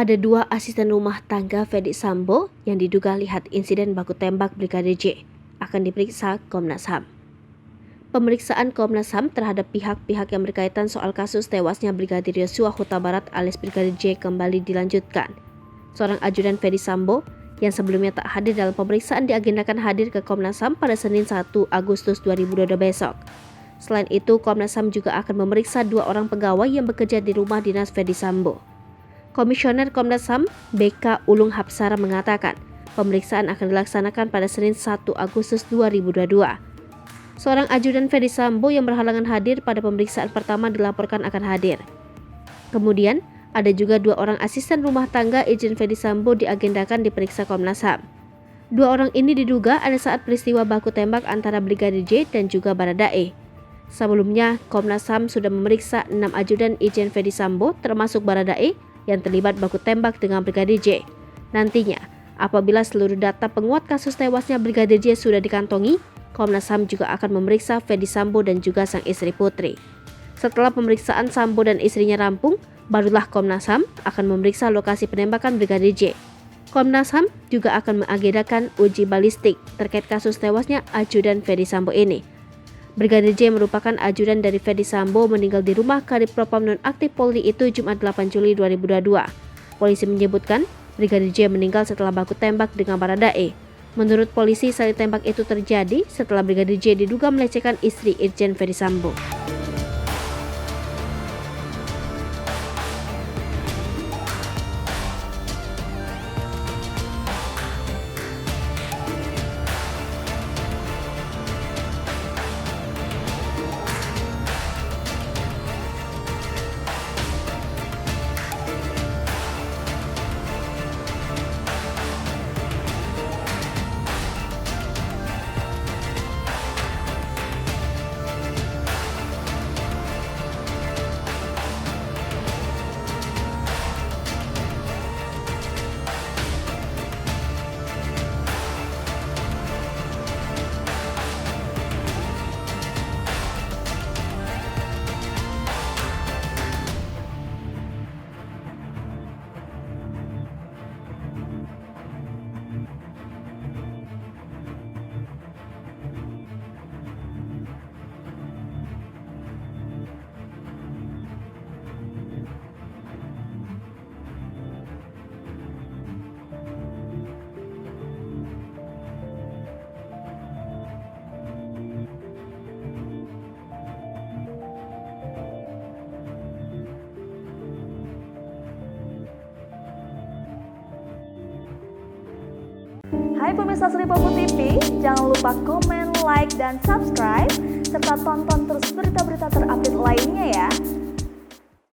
Ada dua asisten rumah tangga Ferdy Sambo yang diduga lihat insiden baku tembak Brigadir J akan diperiksa Komnas HAM. Pemeriksaan Komnas HAM terhadap pihak-pihak yang berkaitan soal kasus tewasnya Brigadir Yosua Huta Barat alias Brigadir J kembali dilanjutkan. Seorang ajudan Ferdy Sambo yang sebelumnya tak hadir dalam pemeriksaan diagendakan hadir ke Komnas HAM pada Senin 1 Agustus 2022 besok. Selain itu, Komnas HAM juga akan memeriksa dua orang pegawai yang bekerja di rumah dinas Ferdy Sambo. Komisioner Komnas HAM BK Ulung Hapsara mengatakan pemeriksaan akan dilaksanakan pada Senin 1 Agustus 2022. Seorang ajudan Ferdy Sambo yang berhalangan hadir pada pemeriksaan pertama dilaporkan akan hadir. Kemudian, ada juga dua orang asisten rumah tangga Irjen Ferdy Sambo diagendakan diperiksa Komnas HAM. Dua orang ini diduga ada saat peristiwa baku tembak antara Brigadir J dan juga Baradae. Sebelumnya, Komnas HAM sudah memeriksa 6 ajudan Irjen Ferdy Sambo termasuk Baradae yang terlibat baku tembak dengan Brigadir J. Nantinya, apabila seluruh data penguat kasus tewasnya Brigadir J sudah dikantongi, Komnas HAM juga akan memeriksa Ferdy Sambo dan juga sang istri Putri. Setelah pemeriksaan Sambo dan istrinya rampung, barulah Komnas HAM akan memeriksa lokasi penembakan Brigadir J. Komnas HAM juga akan mengagendakan uji balistik terkait kasus tewasnya ajudan Ferdy Sambo ini. Brigadir J merupakan ajudan dari Ferdy Sambo meninggal di rumah Kadif Propam Nonaktif Polri itu Jumat 8 Juli 2022. Polisi menyebutkan Brigadir J meninggal setelah baku tembak dengan Baradae. Menurut polisi, saling tembak itu terjadi setelah Brigadir J diduga melecehkan istri Irjen Ferdy Sambo. Hai pemirsa Sri Popo TV, jangan lupa komen, like, dan subscribe, serta tonton terus berita-berita terupdate lainnya ya.